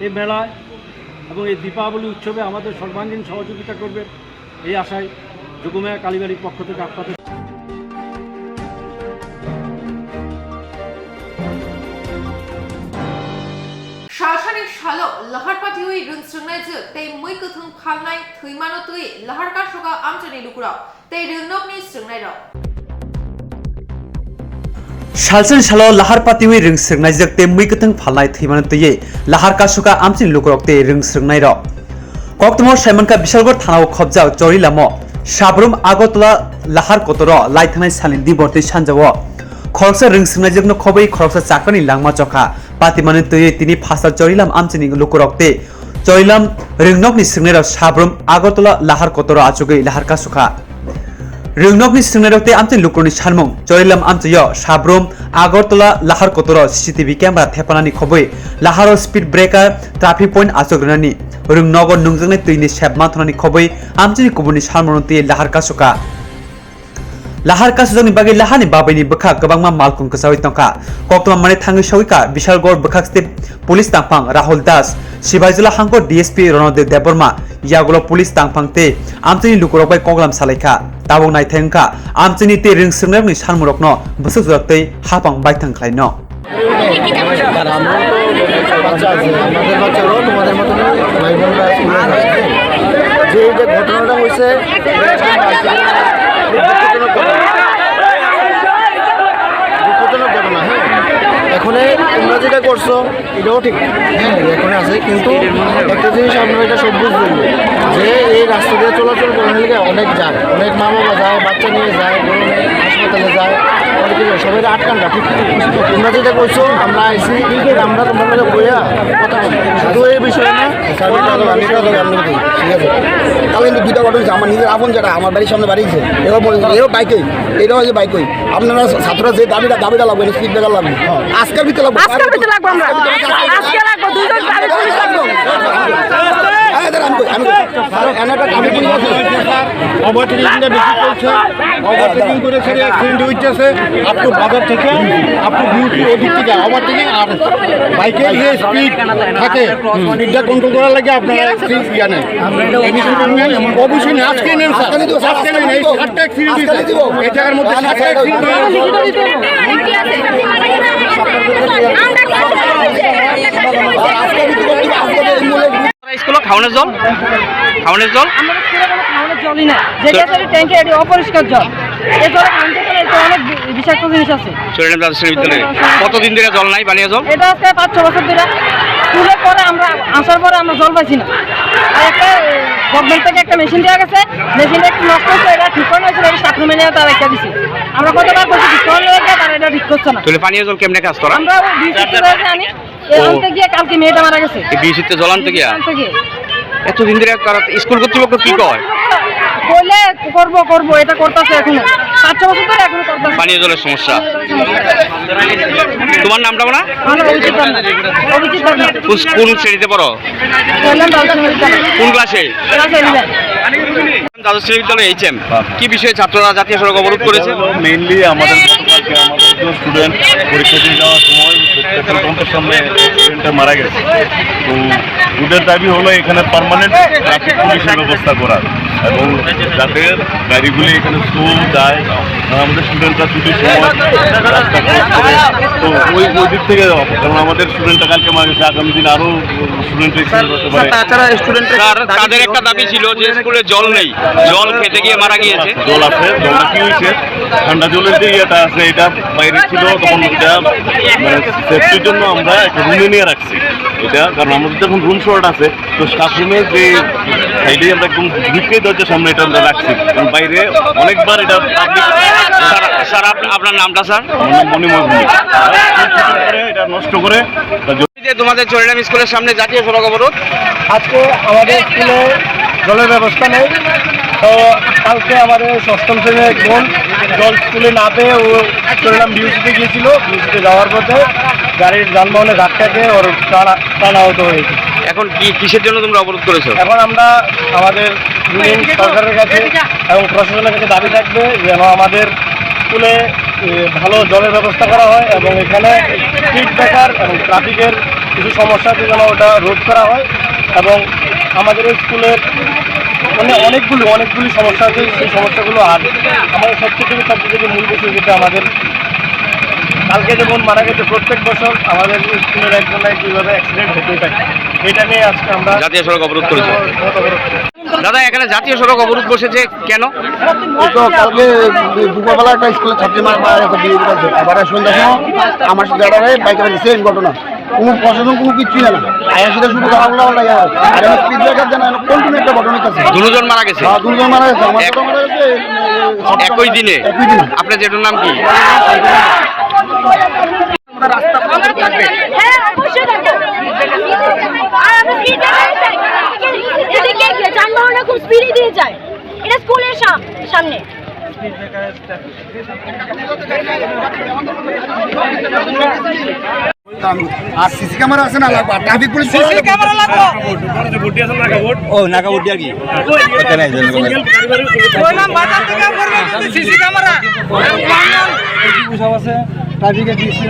Speaker 11: এই মেলায় এবং এই দীপাবলি উৎসবে আমাদের সর্বাঙ্গীন সহযোগিতা করবে এই আশায় যোগমায়া কালীবাড়ির পক্ষ থেকে আপনাদের
Speaker 1: শাসনিক শালো লাহারপাতি হুই রুং সুংনাই যে তেই মুই কুথুং খালনাই থুইমানো তুই লাহারকা সুগা আমচনি লুকুরাও তেই রুংনকনি সুংনাই রাও
Speaker 2: सालसन सालो लाहार पाती हुई रिंग सिरनाय जक ते मुई कथं फालनाय थैमान तये लाहार का सुका आमचिन लुकरक ते रिंग सिरनाय र कक्तमर साइमन का विशालगढ़ थानाव खबजा चौरी लामो साब्रुम आगरतला लाहार कतर लाइथानाय सालिन दि बर्तै सानजाव खरकसा रिंग सिरनाय जकनो खबै खरकसा चाकनि लांमा चखा पाती माने तये तिनि फासा चौरिलाम आमचिन लुकरक ते चौरिलाम रिंगनकनि सिरनाय र साब्रुम आगरतला लाहार कतर आचुगै लाहार का सुखा रिंगनकनि सिंनायरते आमचे लुकरनि सानमुं चौरिलाम आमचेयो साब्रुम आगरतला लाहार कतर सीसीटीवी कैमरा थेपानानि खबै लाहार स्पीड ब्रेकार ट्राफिक पॉइंट आचग्रनानि रिंगनगर नुंजोंनाय तैनि सेबमाथनानि खबै आमचेनि कुबुनि सानमुंते लाहार कासुका लाहार कासुजोंनि बागै लाहानि बाबैनि बखा गोबांमा मालकुं कसावै तंका कक्तमा माने थाङै सौइका विशालगढ़ बखा स्टेट पुलिस तांफां राहुल दास शिवाजिला हांको डीएसपी रणदेव देबबर्मा यागुलो पुलिस तांफांते आमचेनि लुकरबाय कगलाम सालायखा ताबं नायथेंका आमचेनि ते रिं सिंनायनि सानमुरकनो बसु जुरातै हापां बायथां खालायनो
Speaker 12: যে ঘটনাটা হয়েছে দুঃখজনক ঘটনা। হ্যাঁ, এখন তোমরা যেটা করছো এটাও ঠিক, হ্যাঁ এখন আছে, কিন্তু একটা জিনিস আপনারা এটা সব বুঝবেন যে এই রাস্তা দিয়ে চলাচল করার লিগে অনেক যায়, অনেক মা বাবা যায়, বাচ্চা নিয়ে যায়, হাসপাতালে যায়, অনেকে যায়, সবাই আটকানটা ঠিক। তোমরা যেটা করছো আমরা আইসি, আমরা তোমাদের বইয়া কথা শুধু এই বিষয়ে না, ঠিক আছে। তাহলে কিন্তু দুটা ঘটনা হয়েছে, আমার নিজের আপন যেটা আমার বাড়ির সামনে বাড়িয়েছে, এবার এও বাইকেই, এটাও হয়েছে বাইকই। আপনারা ছাত্ররা যে দাবিটা লাগবে, স্পিড ব্রেকার লাগবে, আজকের ভিতরে লাগবে,
Speaker 11: ওভারটেকিং করে সেটা অ্যাক্সিডেন্ট হইতেছে আপনি বাজার থেকে আপনি বিউটি ওদিক থেকে ওভারটেকিং আর বাইকে যে স্পিড থাকে স্পিডটা কন্ট্রোল করার লাগে আপনারা জানেন অবশ্যই নেই। আজকে নেন স্যার, আজকে নেন, এই 7টা অ্যাক্সিডেন্ট এই জায়গার মধ্যে 7টা অ্যাক্সিডেন্ট
Speaker 8: স্কুলত খাওয়ানোর জল
Speaker 13: আমাদের স্কুলে কোনো খাওয়ানোর জলই না, যেটা আছে ট্যাঙ্কে এটি অপরিষ্কার জল। এই জল আনতে গেলে এতে অনেক বিষাক্ত জিনিস আছে।
Speaker 8: চরিলাম বিদ্যালয়ে কতদিন ধরে জল নাই, পানীয় জল?
Speaker 13: এটা আজকে 5-6 বছর ধরে। স্কুলের পরে আমরা আসার পরে আমরা জল পাইছি না। আর একটা গভর্নমেন্ট থেকে একটা মেশিন দেওয়া গেছে, মেশিনটা একটু নষ্ট হচ্ছে, এটা ঠিক করে হয়েছিল, এটা স্টাফ রুমে নিয়ে তারা রেখে দিছি। আমরা কতবার করছি ঠিক করে লেগে, তারা এটা ঠিক করছে না।
Speaker 8: তাহলে পানীয় জল কেমনে কাজ করা?
Speaker 13: আমরা বিসিতে আনি, আনতে গিয়ে কালকে মেয়েটা মারা গেছে।
Speaker 8: বিসিতে জল আনতে গিয়া
Speaker 13: আনতে গিয়ে
Speaker 8: এতদিন ধরে স্কুল কর্তৃপক্ষ কি কয়?
Speaker 13: বলে করবো এটা করতেছে এখনো 5 বছর ধরে এখনো করতেছে।
Speaker 8: পানীয় জলের সমস্যা। তোমার নামটা না?
Speaker 13: অভিজিৎ দত্ত।
Speaker 8: কোন শ্রেণীতে পড়ো? কোন ক্লাসে? দ্বাদশ শ্রেণী বিদ্যালয়ে এইচএম। কি বিষয়ে ছাত্ররা জাতীয় সড়ক অবরোধ করেছে?
Speaker 14: মেইনলি আমাদের স্টুডেন্ট পরীক্ষা দিয়ে যাওয়ার সময় পেট্রোল পাম্পের সামনে স্টুডেন্টটা মারা গেছে। তো ওদের দাবি হলো এখানে পার্মানেন্ট ট্রাফিক পুলিশের ব্যবস্থা করার এবং যাতে গাড়িগুলি এখানে স্লো যায়, আমাদের স্টুডেন্টরা ছুটির সময় রাস্তা ক্রস করে। তো ওই দিক থেকে কারণ আমাদের স্টুডেন্টটা কালকে মারা গেছে, আগামী দিন আরও স্টুডেন্টের এক্সিডেন্ট হতে পারে।
Speaker 8: তাছাড়া তাদের একটা দাবি ছিল যে স্কুলে জল নেই, জল খেতে গিয়ে মারা গিয়েছে।
Speaker 14: জল আছে, জলটা কি হয়েছে ঠান্ডা জলের যে ইয়েটা আছে এটা বাইরে ছিল, তখন এটা মানে সেফটির জন্য আমরা একটা রুমে নিয়ে রাখছি এটা, কারণ আমাদের যখন রুম শর্ট আছে তো স্টাফ রুমের যে সাইডে আমরা একদম ঢুকে দরজার সামনে এটা আমরা রাখছি, কারণ বাইরে অনেকবার এটা
Speaker 8: স্যার আপনার নামটা স্যার?
Speaker 14: আমার নাম মণিময় ভূমি। এটা নষ্ট করে
Speaker 8: তোমাদের চরিরাম স্কুলের সামনে জাতীয় সড়ক অবরোধ।
Speaker 12: আজকে আমাদের স্কুলে জলের ব্যবস্থা নেই, তো কালকে আমাদের 6ম শ্রেণীর এক বোন জল স্কুলে না পেয়ে ও চরিরাম বিউসিতে গিয়েছিল। বিউসিতে যাওয়ার পথে গাড়ির যানবাহনে ধাক্কাকে ওর প্রাণ আহত হয়েছে।
Speaker 8: এখন কিসের জন্য তোমরা অবরোধ করেছো?
Speaker 12: এখন আমরা আমাদের ইউনিয়ন সরকারের কাছে এবং প্রশাসনের কাছে দাবি থাকবে যেন আমাদের স্কুলে ভালো জলের ব্যবস্থা করা হয় এবং এখানে স্পিড ব্রেকার এবং ট্রাফিকের কিছু সমস্যা আছে যেন ওটা রোধ করা হয় এবং আমাদের এই স্কুলের মানে অনেকগুলি সমস্যা আছে, সেই সমস্যাগুলো আর আমাদের সবচেয়ে মূল বিষয় যেটা আমাদের কালকে যেমন মারা গেছে, প্রত্যেক বছর আমাদের স্কুলের একজনের কীভাবে অ্যাক্সিডেন্ট হতেই থাকে, এটা নিয়ে আজকে আমরা
Speaker 8: জাতীয় সড়ক অবরোধ করেছি। দাদা এখানে জাতীয় সড়ক অবরোধ বসেছে কেন?
Speaker 12: তো কালকে দুপুরবেলা একটা স্কুলের ছাত্রী মারা গেছে, বিয়ে করেছে, আবার সন্ধ্যার সময় আমার সাথে বাইকে সেম ঘটনা, কোনো প্রশাসন কোনো কিছুই না, আয়াসিটা শুধু গাড়াগুলো লাগে আর আমি স্পিড ব্রেকার জানা কোন একটা ঘটনা আছে।
Speaker 8: দুজন মারা গেছে?
Speaker 12: হ্যাঁ, দুজন মারা গেছে, আমার ছোট মারা গেছে
Speaker 8: একই দিনে। আপনার যেটার নাম কি?
Speaker 13: যানবাহনটা খুব স্পিডে দিয়ে যায়, এটা স্কুলের সামনে।
Speaker 12: আর সিসি ক্যামেরা আছে না, লাগবে ট্রাফিক পুলিশ সিসি ক্যামেরা লাগবে। ও নাকা বুটি আর কি ওটা নাই জানি ওই নাম বাজার থেকে করবে সিসি ক্যামেরা কি বুঝাও আছে ট্রাফিকে দিছি।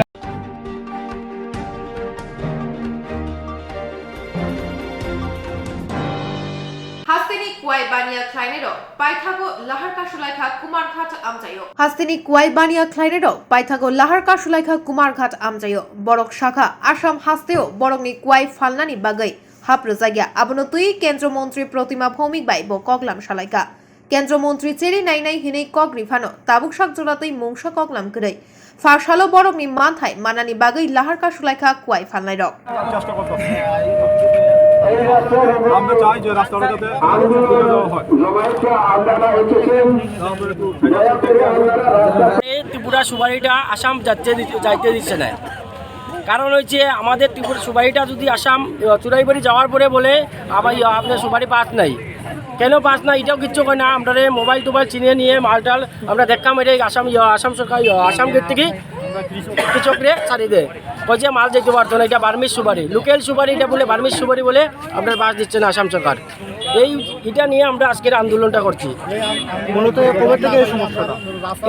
Speaker 1: হাস্তিনি কুয়াই বানিয়া ক্লাইনেরো পাইথাগো লাহারকা সুলাইখা কুমারঘাট আমজায়ো। হাস্তিনি কুয়াই বানিয়া ক্লাইনেরো পাইথাগো লাহারকা সুলাইখা কুমারঘাট আমজায়ো। বরক শাখা আসাম হাস্তেও বরংনি কুয়াই ফালনানি বাগৈ হাপ্র জায়গা আবনতুই কেন্দ্রমন্ত্রী প্রতিমা ভৌমিক বাই ব কগলাম সালাইকা। কেন্দ্রমন্ত্রী চেরি নাইনাই হিনেই কক রিফানো তাবুক শাক জোড়াতেই মুংসা কগলাম করেই ফাঁসালো বরংনি মানথাই মানানি বাগৈ লাহারকা সুলাইখা কুয়াই ফালনাই রক।
Speaker 14: আমরা চাই যে রাস্তাটা যাতে
Speaker 15: ত্রিপুরা সুপারিটা আসাম যাইতে দিচ্ছে না, কারণ হচ্ছে আমাদের ত্রিপুরা সুপারিটা যদি আসাম চুরাইবাড়ি যাওয়ার পরে বলে আবার আপনার সুপারি পাস নাই, কেন পাস না এটাও কিচ্ছু কয় না। আমরা মোবাইল টোবাইল চিনিয়ে নিয়ে মালটাল আমরা দেখলাম এটা আসাম সরকার আসাম গেট থেকে কৃষকরে ছাড়ি দেয়, যে মাল যেতে পারতো না, এটা বার্মিজ সুপারি, লোকাল সুপারি, এটা বলে বার্মিজ সুপারি বলে আপনার বাস দিচ্ছে না আসাম সরকার। এটা নিয়ে আমরা আজকের আন্দোলনটা করছি।
Speaker 12: মূলত কবে থেকে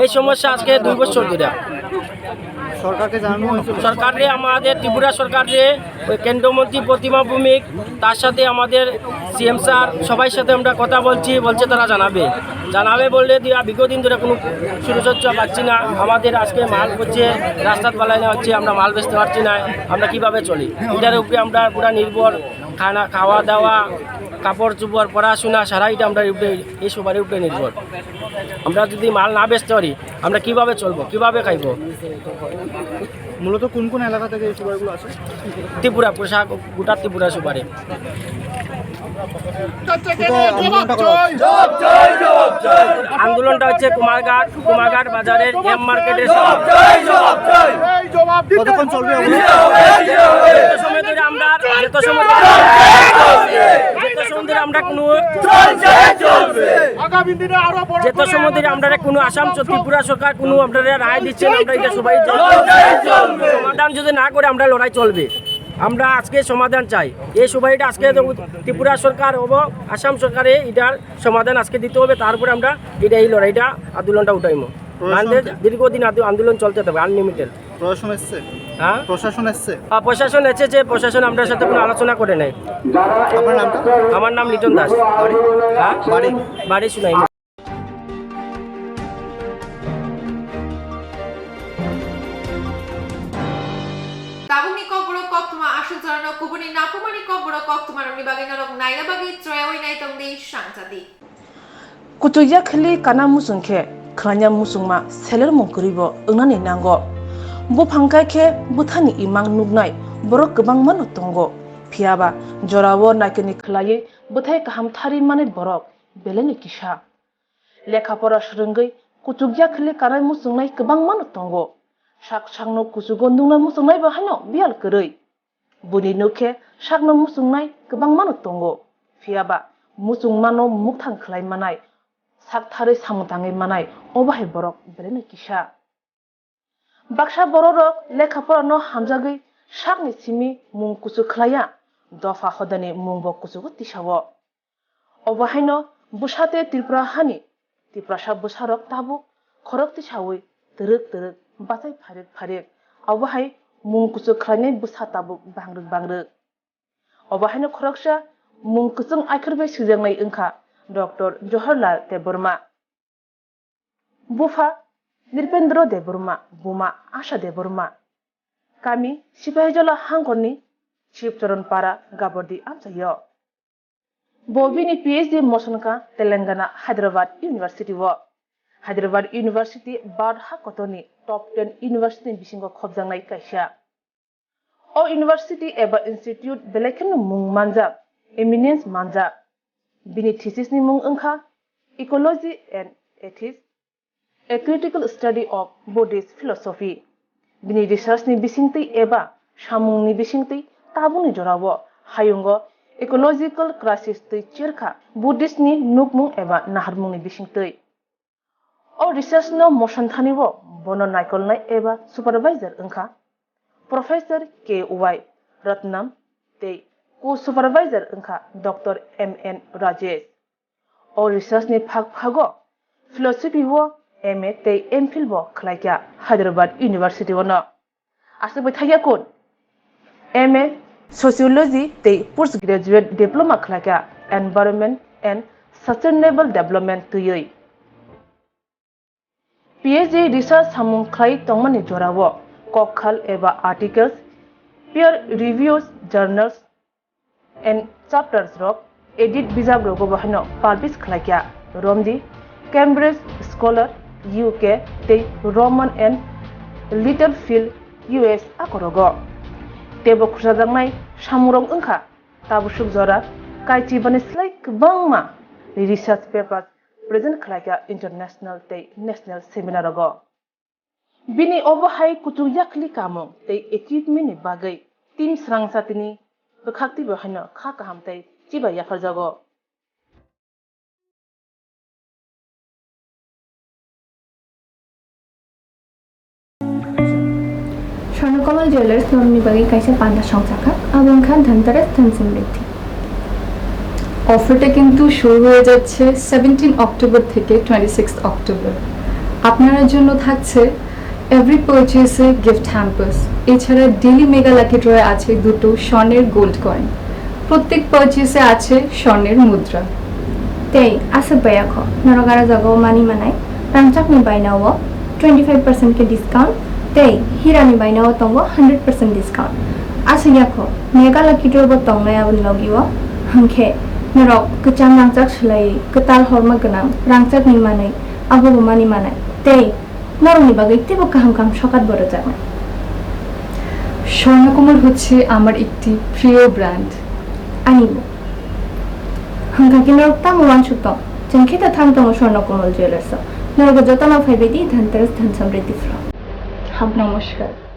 Speaker 12: এই
Speaker 15: সমস্যা আজকে 2 বছর ধরে
Speaker 12: সরকারকে জানানো হয়েছিল।
Speaker 15: সরকারে আমাদের ত্রিপুরা সরকারে কেন্দ্রমন্ত্রী প্রতিমা ভৌমিক, তার সাথে আমাদের সিএম স্যার সবাই সাথে আমরা কথা বলছে তারা জানাবে বললে বিগত দিন ধরে কোনো সুরক্ষা পাচ্ছি না। আমাদের আজকে মাল হচ্ছে রাস্তার পালাই না হচ্ছে, আমরা মাল বেচতে পারছি না, আমরা কিভাবে চলি, এটার উপরে আমরা পুরা নির্ভর, খাওয়া দাওয়া, কাপড় চোপড়, পড়াশোনা সারাইটা আমরা এই সুপারির উপরে নির্ভর। আমরা যদি মাল না বেচতে পারি আমরা কিভাবে চলবো, কিভাবে খাইব?
Speaker 12: মূলত কোন কোন এলাকা থেকে এই সুপারিগুলো আসে?
Speaker 15: ত্রিপুরা পোশাক গোটা ত্রিপুরা সুপারি আন্দোলনটা হচ্ছে কুমারঘাট বাজারের এম মার্কেটের
Speaker 12: কতক্ষণ চলবে?
Speaker 15: সময় ধরে আমরা যত সময় কোনো আসাম ত্রিপুরা সরকার কোনো আপনারা রায় দিচ্ছেন, আমরা এটা সবাই সমাধান যদি না করে আমরা লড়াই চলবে। আমরা আজকে সমাধান চাই। এই সবাইটা আজকে ত্রিপুরা সরকার ও আসাম সরকারে এটার সমাধান আজকে দিতে হবে, তারপরে আমরা এই লড়াইটা আন্দোলনটা উঠাইমো। দীর্ঘদিন আন্দোলন চলতে হবে আনলিমিটেড।
Speaker 12: প্রশাসন এসছে?
Speaker 15: হ্যাঁ,
Speaker 12: প্রশাসন এসছে।
Speaker 15: প্রশাসন এসেছে, প্রশাসন আমাদের সাথে কোনো আলোচনা করে নাই।
Speaker 12: আপনার নামটা?
Speaker 15: আমার নাম লিটন দাস। হ্যাঁ, বাড়ি শুনাই।
Speaker 1: Tabuni kobro koktuma asal jarano kubuni napumani kobro koktuma roni bagi norok naira bagi troyawai nai tongdi shangtadi.
Speaker 16: Kutuya khali kana musungke khanya musungma seler mongkribo ungnani nango. Bu phangkai khe buthani imang nugnai borok gobang mano tongo. Phiaba jorawo nakeni khlaye buthai kaham thari mane borok beleni kisha. Lekha pora srungai kutuya khali kana musungnai gobang mano tongo. Sak sakno kusugo nungna musungnai ba hano bial kerei. Buni nuke sakno musungnai gobang mano tongo. Phiaba musungmano mukthang khlai manai. Sak thari samutangai manai obahai borok beleni kisha. Baksa borok lekha pora no hamjagai sakni simi mung kusu khlaya dofa hodani mung bo kusugo tisawo. Obahai no busate Tripura hani Tripura busarok tabu khorok tisawi teruk batai pharik obahai mung kusu khlainai busa tabu bangruk. Obahai no khoroksa mung kusung aikhirbai sujangnai engkha Dr. Jawaharlal Deburma. Bufa Nirpendra Deburma, Buma Asha Deburma. Kami Sipahijola Hangoni, Chief Charanpara Gabordi Amsayo. Bobini PhD Mosanka Telangana Hyderabad University wo. Hyderabad University Bad Hakotoni Top 10 University Bisingo Khobjangnai kaisa. O University eba Institute Belekin Mung Manjab, Eminence Manjab. Bini thesis ni mung engkha Ecology and Ethics, a critical study of Buddhist philosophy. Bini research ni bisingti eba samung ni bisingti tabuni jorawo hayungo ecological crisis tei cherkha Buddhist ni nukmung eba naharmung ni bisingti. O research no motion thaniwo bono naikolnai eba supervisor engkha Professor K.Y. Ratnam tei Co-supervisor engkha Dr. M.N. Rajesh. O research ni phago philosophy wo MA tei MPhil bo khlaikya Hyderabad University wo no. Asbai thaya kun MA Sociology tei postgraduate diploma khlaikya Environment and Sustainable Development tuyoi. PhD research samung khlai tongmani jorawo kokhal eba articles, peer reviews, journals and chapters rock edit bijab rogo bahano publish khlaikya Romji Cambridge Scholar UK te Roman and Littlefield US akorogo tebo khursajangnai samurong engkha tabusuk jora kaichi bani slai kbangma research papers present khlaikya international te national seminar rogo bini obahai kutu yakli kamong te achievement ni bagai team srangsatini Bekakti bahano kha kahamtai chiba yafarjago.
Speaker 17: Swarnakomal Jewelers nomni bagi kaisa panda সংসাখা এবং খান ধনতেরাস ধন সমৃদ্ধি
Speaker 18: অফারটা কিন্তু শুরু হয়ে যাচ্ছে 17 October থেকে 26 October আপনাদের জন্য থাকছে এভরি পারচেজে গিফট হ্যাম্পার্স এছাড়া ডেইলি মেগা লাকি ড্রয়ে আছে দুটো স্বর্ণের গোল্ড কয়েন প্রত্যেক পারচেজে আছে স্বর্ণের মুদ্রা
Speaker 17: তেই আসে বায়াখো নরগারা জাগো মানি মানাই রামচাকনি বাইনাও 25% के डिस्काउंट तेई हिरानी बाइनाओ तंगो 100% डिस्काउंट आसे याखो मेगा लाकी ड्र बो तंगनाय आबन लगियो हंखे नरक कचाम रांचाक सलाई कताल हरमा गनां रांचाक नि मानै आबो मानि मानाय तेई नरनि बागै तेबो काहाम काहाम सकात बरो जागोन
Speaker 18: স্বর্ণকমল হচ্ছে আমার একটি প্রিয় ব্র্যান্ড।
Speaker 17: 아니고 한가기 너럽다 무한 축동 정키다 탐동 স্বর্ণকমল জুয়েলার্স 너가 저따나 파이베디 단테라스 단sam레디 프로
Speaker 18: নমস্কার।